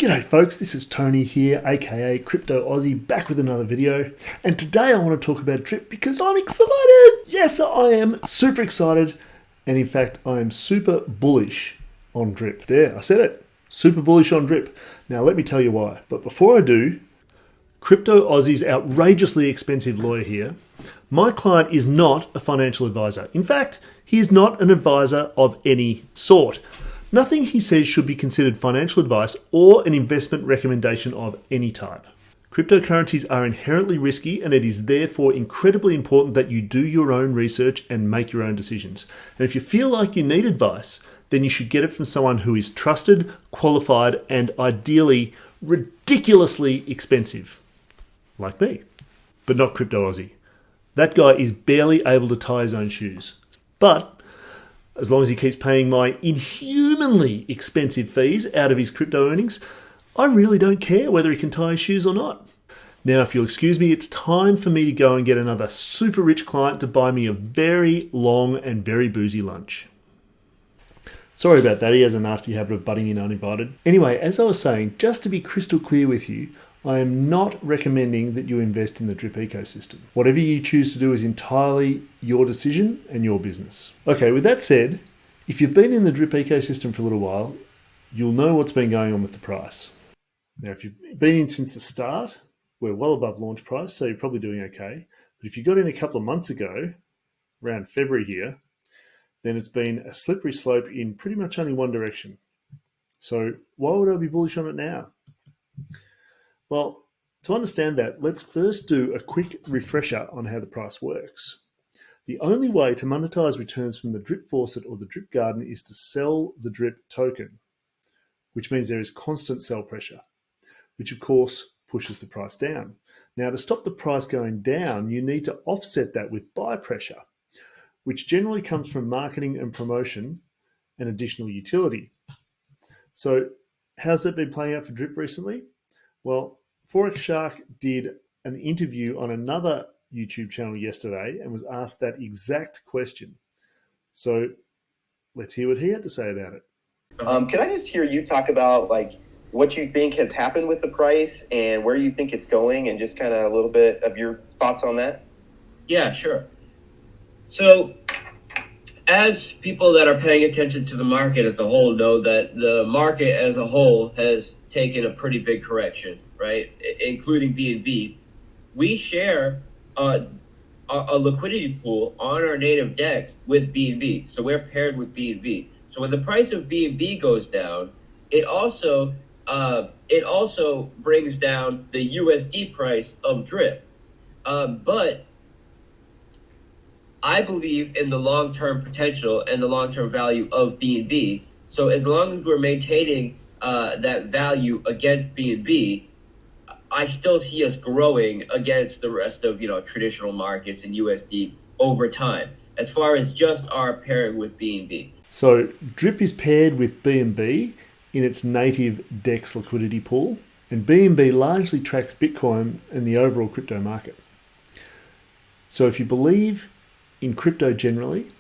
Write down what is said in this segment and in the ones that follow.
G'day folks, this is Tony here, aka Crypto Aussie, back with another video. And today I want to talk about DRIP because I'm excited. Yes, I am super excited. And in fact, I am super bullish on DRIP. There, I said it. Super bullish on DRIP. Now let me tell you why. But before I do, Crypto Aussie's outrageously expensive lawyer here. My client is not a financial advisor. In fact, he is not an advisor of any sort. Nothing he says should be considered financial advice or an investment recommendation of any type. Cryptocurrencies are inherently risky, and it is therefore incredibly important that you do your own research and make your own decisions. And if you feel like you need advice, then you should get it from someone who is trusted, qualified, and ideally ridiculously expensive. Like me. But not Crypto Aussie. That guy is barely able to tie his own shoes. But as long as he keeps paying my inhumanly expensive fees out of his crypto earnings, I really don't care whether he can tie his shoes or not. Now, if you'll excuse me, it's time for me to go and get another super rich client to buy me a very long and very boozy lunch. Sorry about that, he has a nasty habit of butting in uninvited. Anyway, as I was saying, just to be crystal clear with you, I am not recommending that you invest in the DRIP ecosystem. Whatever you choose to do is entirely your decision and your business. Okay, with that said, if you've been in the DRIP ecosystem for a little while, you'll know what's been going on with the price. Now, if you've been in since the start, we're well above launch price, so you're probably doing okay. But if you got in a couple of months ago, around February here, then it's been a slippery slope in pretty much only one direction. So why would I be bullish on it now? Well, to understand that, let's first do a quick refresher on how the price works. The only way to monetize returns from the DRIP FAUCET or the DRIP Garden is to sell the DRIP token, which means there is constant sell pressure, which of course pushes the price down. Now, to stop the price going down, you need to offset that with buy pressure, which generally comes from marketing and promotion and additional utility. So how's that been playing out for DRIP recently? Well, Forex Shark did an interview on another YouTube channel yesterday and was asked that exact question. So let's hear what he had to say about it. Can I just hear you talk about like what you think has happened with the price and where you think it's going, and just kind of a little bit of your thoughts on that? Yeah, sure. So as people that are paying attention to the market as a whole know that the market as a whole has taken a pretty big correction, right? Including BNB. We share a liquidity pool on our native DEX with BNB. So we're paired with BNB. So when the price of BNB goes down, it also brings down the USD price of DRIP. But I believe in the long-term potential and the long-term value of BNB. So as long as we're maintaining that value against BNB, I still see us growing against the rest of traditional markets and USD over time, as far as just our pairing with BNB. So DRIP is paired with BNB in its native DEX liquidity pool, and BNB largely tracks Bitcoin and the overall crypto market. So if you believe in crypto generally,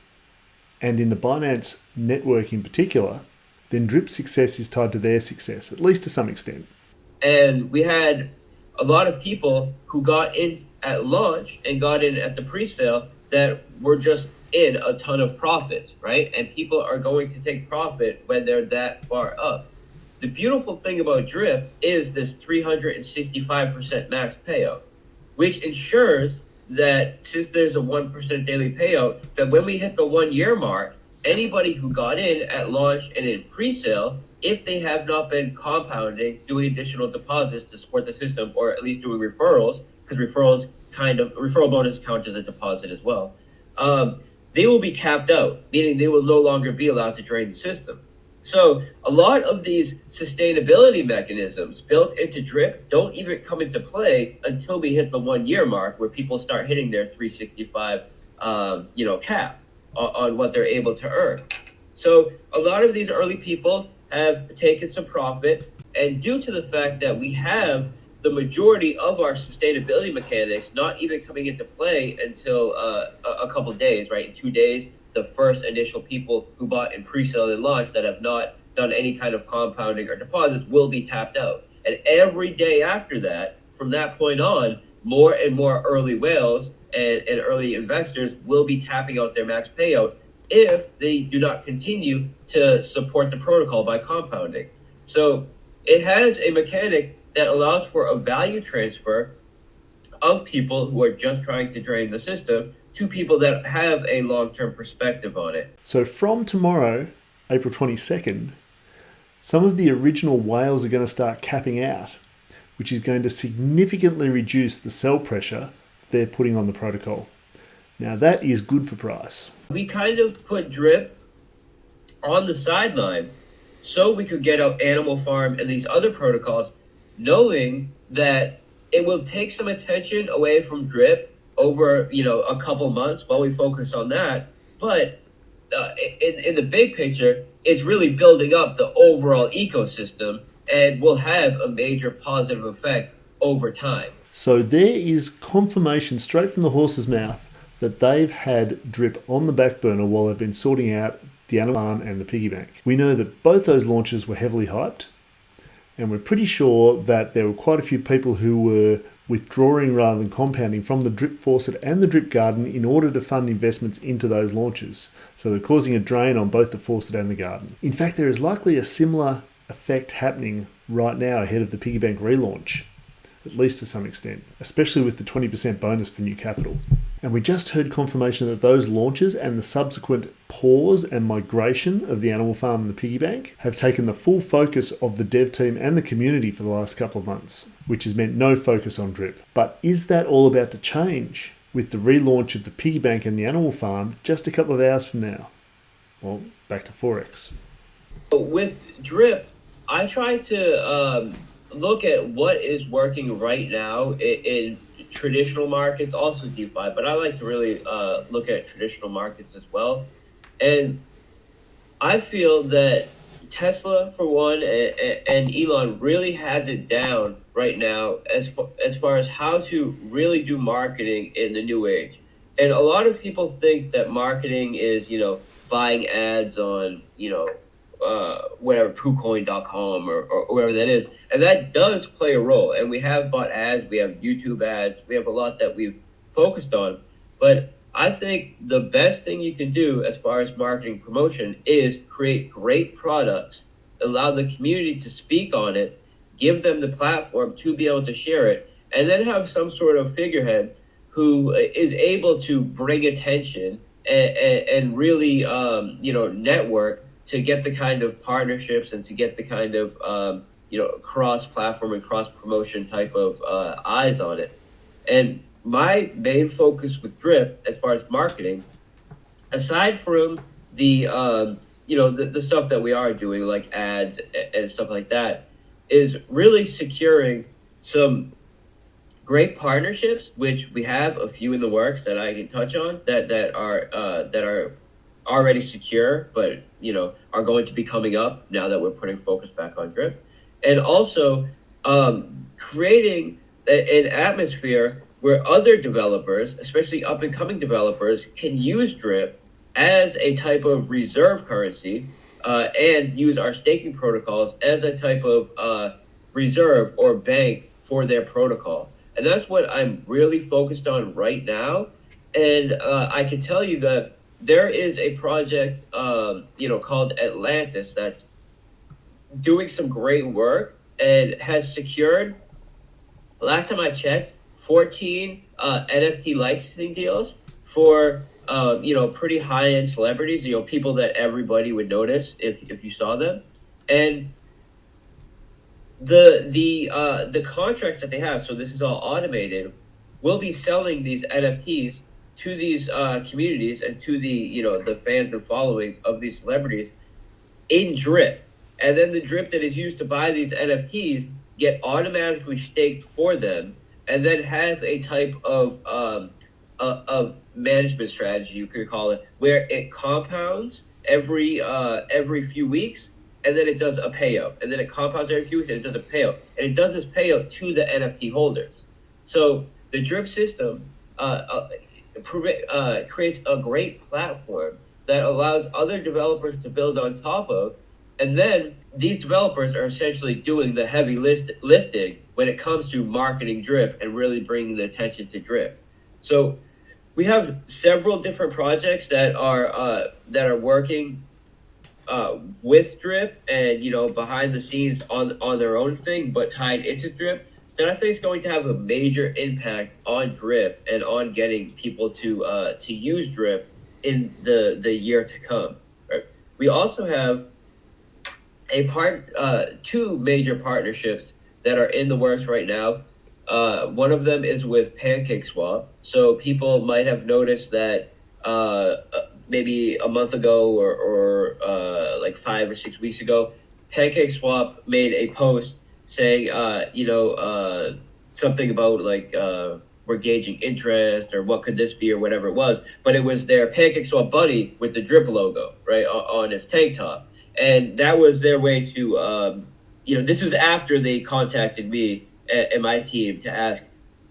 and in the Binance network in particular, then DRIP's success is tied to their success, at least to some extent. And we had a lot of people who got in at launch and got in at the pre-sale that were just in a ton of profits, right? And people are going to take profit when they're that far up. The beautiful thing about DRIP is this 365% max payout, which ensures that since there's a 1% daily payout, that when we hit the 1 year mark, anybody who got in at launch and in pre-sale, if they have not been compounding, doing additional deposits to support the system, or at least doing referrals, because referral bonus count as a deposit as well, they will be capped out, meaning they will no longer be allowed to drain the system. So a lot of these sustainability mechanisms built into DRIP don't even come into play until we hit the 1 year mark, where people start hitting their 365 cap on what they're able to earn. So a lot of these early people have taken some profit, and due to the fact that we have the majority of our sustainability mechanics not even coming into play until a couple of days, right? In 2 days, the first initial people who bought in pre-sale and launch that have not done any kind of compounding or deposits will be tapped out. And every day after that, from that point on, more and more early whales and early investors will be tapping out their max payout if they do not continue to support the protocol by compounding. So it has a mechanic that allows for a value transfer of people who are just trying to drain the system to people that have a long-term perspective on it. So from tomorrow, April 22nd, some of the original whales are going to start capping out, which is going to significantly reduce the sell pressure they're putting on the protocol. Now that is good for price. We kind of put drip on the sideline so we could get out Animal Farm and these other protocols, knowing that it will take some attention away from drip over, a couple months while we focus on that. But in the big picture, it's really building up the overall ecosystem and will have a major positive effect over time. So there is confirmation straight from the horse's mouth that they've had drip on the back burner while they've been sorting out the Animal Farm and the piggy bank. We know that both those launches were heavily hyped, and we're pretty sure that there were quite a few people who were withdrawing rather than compounding from the drip faucet and the drip garden in order to fund investments into those launches. So they're causing a drain on both the faucet and the garden. In fact, there is likely a similar effect happening right now ahead of the piggy bank relaunch, at least to some extent, especially with the 20% bonus for new capital. And we just heard confirmation that those launches and the subsequent pause and migration of the Animal Farm and the piggy bank have taken the full focus of the dev team and the community for the last couple of months, which has meant no focus on drip. But is that all about to change with the relaunch of the piggy bank and the Animal Farm just a couple of hours from now? Well, back to Forex. With drip, I try to look at what is working right now in traditional markets, also DeFi, but I like to really look at traditional markets as well. And I feel that Tesla, for one, and Elon really has it down right now as far as how to really do marketing in the new age. And a lot of people think that marketing is, buying ads on, whatever, PooCoin.com or wherever that is. And that does play a role. And we have bought ads, we have YouTube ads, we have a lot that we've focused on. But I think the best thing you can do as far as marketing promotion is create great products, allow the community to speak on it, give them the platform to be able to share it, and then have some sort of figurehead who is able to bring attention and really, network to get the kind of partnerships and to get the kind of, cross-platform and cross-promotion type of eyes on it. And my main focus with Drip, as far as marketing, aside from the, the stuff that we are doing, like ads and stuff like that, is really securing some great partnerships, which we have a few in the works that I can touch on that are already secure, but are going to be coming up now that we're putting focus back on Drip, and also creating an atmosphere where other developers, especially up and coming developers, can use Drip as a type of reserve currency and use our staking protocols as a type of reserve or bank for their protocol. And that's what I'm really focused on right now. And I can tell you that there is a project, called Atlantis that's doing some great work and has secured, last time I checked, 14 NFT licensing deals for, pretty high-end celebrities, people that everybody would notice if you saw them. And the contracts that they have, so this is all automated, will be selling these NFTs to these communities and to the fans and followings of these celebrities in Drip. And then the Drip that is used to buy these NFTs get automatically staked for them, and then have a type of management strategy, you could call it, where it compounds every few weeks, and then it does a payout, and then it compounds every few weeks, and it does a payout, and it does this payout to the NFT holders. So the Drip system creates a great platform that allows other developers to build on top of, And then these developers are essentially doing the heavy lifting when it comes to marketing drip and really bringing the attention to drip. So we have several different projects that are working with drip and behind the scenes on their own thing, but tied into drip. Then I think it's going to have a major impact on drip and on getting people to use drip in the year to come. Right? We also have two major partnerships that are in the works right now. One of them is with PancakeSwap. So people might have noticed that maybe a month ago or like 5 or 6 weeks ago, PancakeSwap made a post saying, something about like we're gauging interest or what could this be or whatever it was. But it was their PancakeSwap buddy with the drip logo, right, on his tank top. And that was their way to, this was after they contacted me and my team to ask,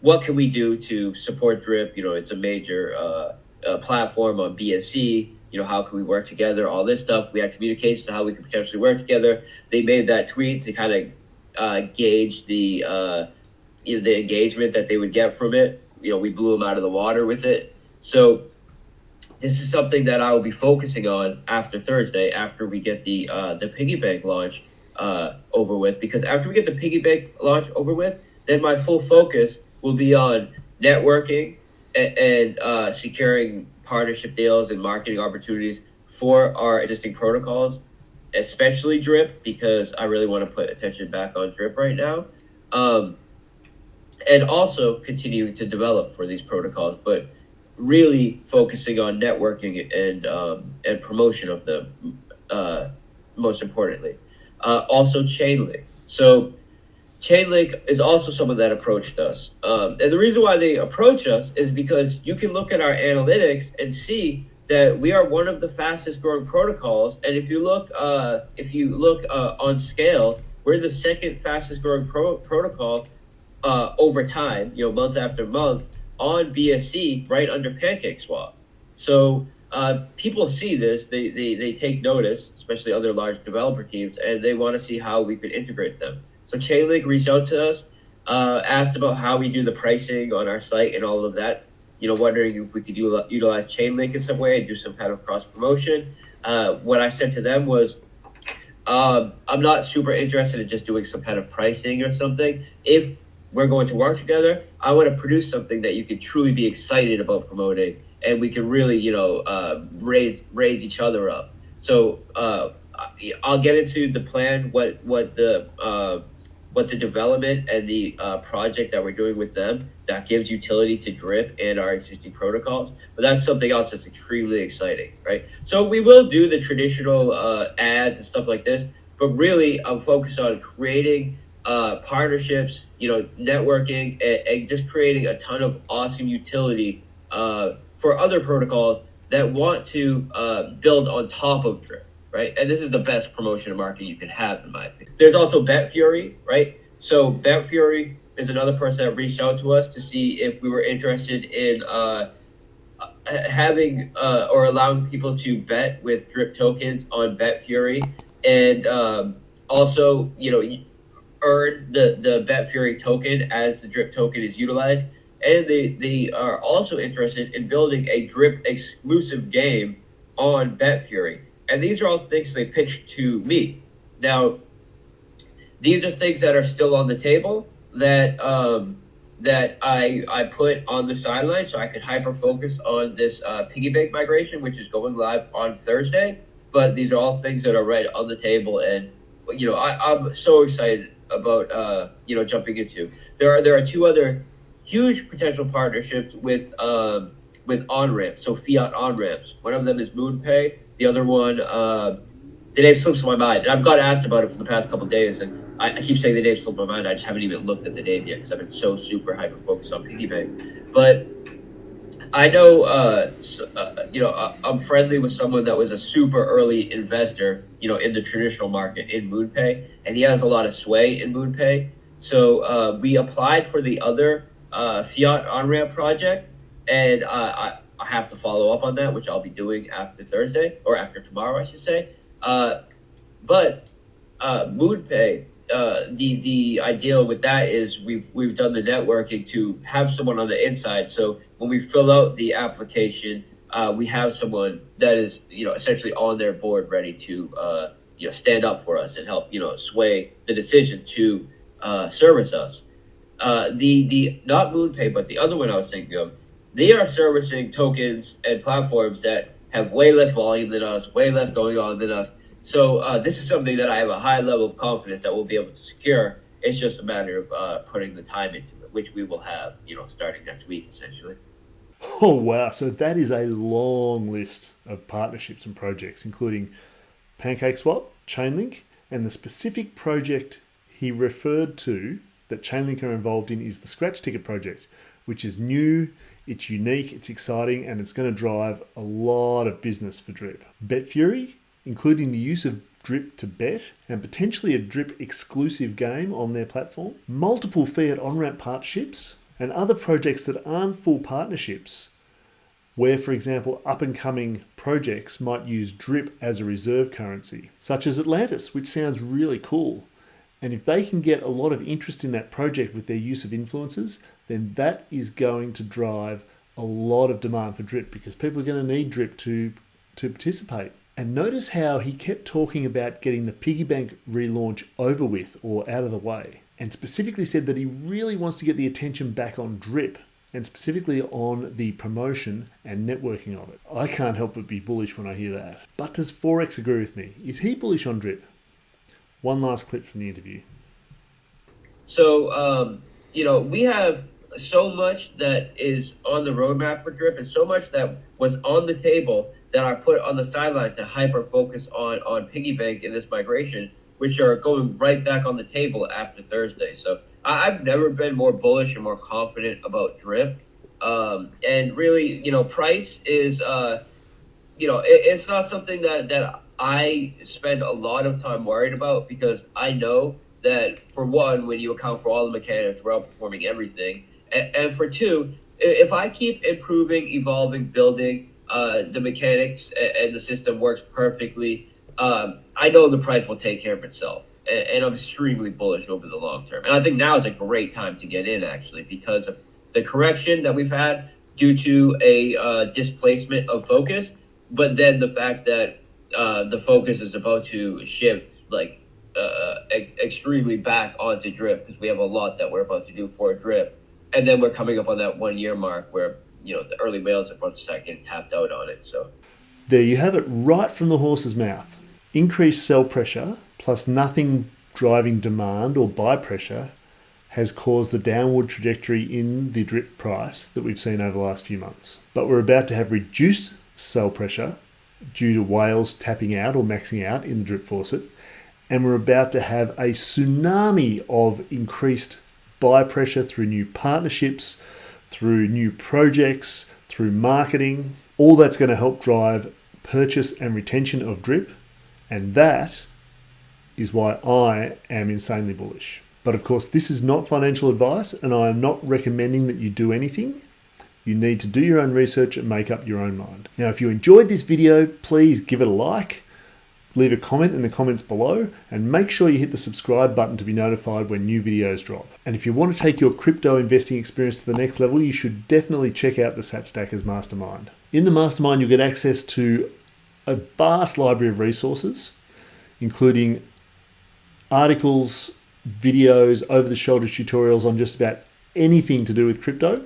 what can we do to support drip? It's a major platform on BSC. How can we work together? All this stuff. We had communications to how we could potentially work together. They made that tweet to kind of gauge the engagement that they would get from it. We blew them out of the water with it. So this is something that I will be focusing on after Thursday, after we get the piggy bank launch over with. Because after we get the piggy bank launch over with, then my full focus will be on networking and securing partnership deals and marketing opportunities for our existing protocols, especially Drip, because I really want to put attention back on Drip right now. And also continuing to develop for these protocols, but really focusing on networking and promotion of them, most importantly. Also Chainlink. So Chainlink is also someone that approached us. And the reason why they approach us is because you can look at our analytics and see that we are one of the fastest growing protocols. And if you look on scale, we're the second fastest growing protocol over time, month after month, on BSC, right under PancakeSwap. So people see this, they take notice, especially other large developer teams, and they want to see how we could integrate them. So Chainlink reached out to us, asked about how we do the pricing on our site and all of that, wondering if we could utilize Chainlink in some way and do some kind of cross promotion. What I said to them was, I'm not super interested in just doing some kind of pricing or something. If we're going to work together, I want to produce something that you could truly be excited about promoting, and we can really, raise each other up. So I'll get into the plan, what the development and the project that we're doing with them that gives utility to Drip and our existing protocols. But that's something else that's extremely exciting, right? So we will do the traditional ads and stuff like this, but really I'm focused on creating partnerships, networking, and just creating a ton of awesome utility for other protocols that want to build on top of Drip. Right? And this is the best promotion and marketing you can have, in my opinion. There's also BetFury, right? So BetFury is another person that reached out to us to see if we were interested in having or allowing people to bet with Drip tokens on BetFury, and also, earn the BetFury token as the Drip token is utilized. And they are also interested in building a Drip exclusive game on BetFury. And these are all things they pitched to me. Now, these are things that are still on the table that that I put on the sideline so I could hyper focus on this piggy bank migration, which is going live on Thursday. But these are all things that are right on the table, and I'm so excited about jumping into. There are two other huge potential partnerships with on-ramps, so fiat on-ramps. One of them is MoonPay. The other one, the name slips my mind. And I've got asked about it for the past couple of days, and I keep saying the name slipped my mind. I just haven't even looked at the name yet because I've been so super hyper focused on piggy bank. But I know, I'm friendly with someone that was a super early investor, in the traditional market in MoonPay, and he has a lot of sway in MoonPay. So we applied for the other fiat on-ramp project, and I have to follow up on that, which I'll be doing after Thursday, or after tomorrow, I should say. But MoonPay, the ideal with that is we've done the networking to have someone on the inside. So when we fill out the application, we have someone that is essentially on their board ready to stand up for us and help sway the decision to service us. The not MoonPay, but the other one I was thinking of, they are servicing tokens and platforms that have way less volume than us, way less going on than us. So this is something that I have a high level of confidence that we'll be able to secure. It's just a matter of putting the time into it, which we will have, starting next week, essentially. Oh, wow. So that is a long list of partnerships and projects, including PancakeSwap, Chainlink, and the specific project he referred to that Chainlink are involved in is the Scratch Ticket project, which is new, it's unique, it's exciting, and it's going to drive a lot of business for Drip. BetFury, including the use of Drip to bet and potentially a Drip exclusive game on their platform, multiple fiat on-ramp partnerships, and other projects that aren't full partnerships, where, for example, up-and-coming projects might use Drip as a reserve currency, such as Atlantis, which sounds really cool. And if they can get a lot of interest in that project with their use of influencers, then that is going to drive a lot of demand for Drip, because people are going to need Drip to participate. And notice how he kept talking about getting the piggy bank relaunch over with or out of the way, and specifically said that he really wants to get the attention back on Drip, and specifically on the promotion and networking of it. I can't help but be bullish when I hear that. But does Forex agree with me? Is he bullish on Drip? One last clip from the interview. So, we have so much that is on the roadmap for Drip, and so much that was on the table that I put on the sideline to hyper focus on Piggy Bank in this migration, which are going right back on the table after Thursday. So I've never been more bullish and more confident about Drip. And really, price is, it's not something that I spend a lot of time worried about, because I know that, for one, when you account for all the mechanics, we're outperforming everything. And for two, if I keep improving, evolving, building, the mechanics and the system works perfectly, I know the price will take care of itself. And I'm extremely bullish over the long term. And I think now is a great time to get in, actually, because of the correction that we've had due to a displacement of focus, but then the fact that the focus is about to shift extremely back onto Drip, because we have a lot that we're about to do for Drip. And then we're coming up on that 1 year mark where, the early whales are about to start getting tapped out on it. So there you have it, right from the horse's mouth. Increased sell pressure plus nothing driving demand or buy pressure has caused the downward trajectory in the Drip price that we've seen over the last few months. But we're about to have reduced sell pressure due to whales tapping out or maxing out in the Drip FAUCET, and we're about to have a tsunami of increased buy pressure through new partnerships, through new projects, through marketing. All that's going to help drive purchase and retention of Drip, and that is why I am insanely bullish. But of course, this is not financial advice, and I am not recommending that you do anything. You need to do your own research and make up your own mind. Now, if you enjoyed this video, please give it a like, leave a comment in the comments below, and make sure you hit the subscribe button to be notified when new videos drop. And if you want to take your crypto investing experience to the next level, you should definitely check out the Sat Stackers Mastermind. In the Mastermind, you'll get access to a vast library of resources, including articles, videos, over-the-shoulder tutorials on just about anything to do with crypto.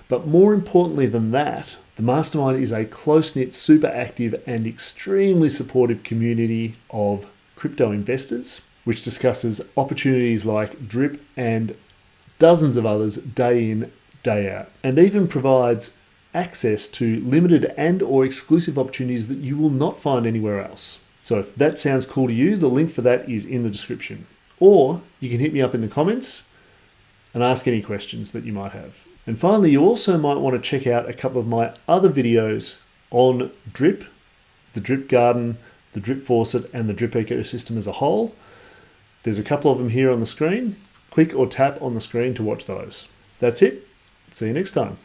But more importantly than that, the Mastermind is a close-knit, super active and extremely supportive community of crypto investors, which discusses opportunities like Drip and dozens of others day in, day out, and even provides access to limited and or exclusive opportunities that you will not find anywhere else. So if that sounds cool to you, the link for that is in the description. Or you can hit me up in the comments and ask any questions that you might have. And finally, you also might want to check out a couple of my other videos on Drip, the Drip Garden, the Drip FAUCET, and the Drip ecosystem as a whole. There's a couple of them here on the screen. Click or tap on the screen to watch those. That's it. See you next time.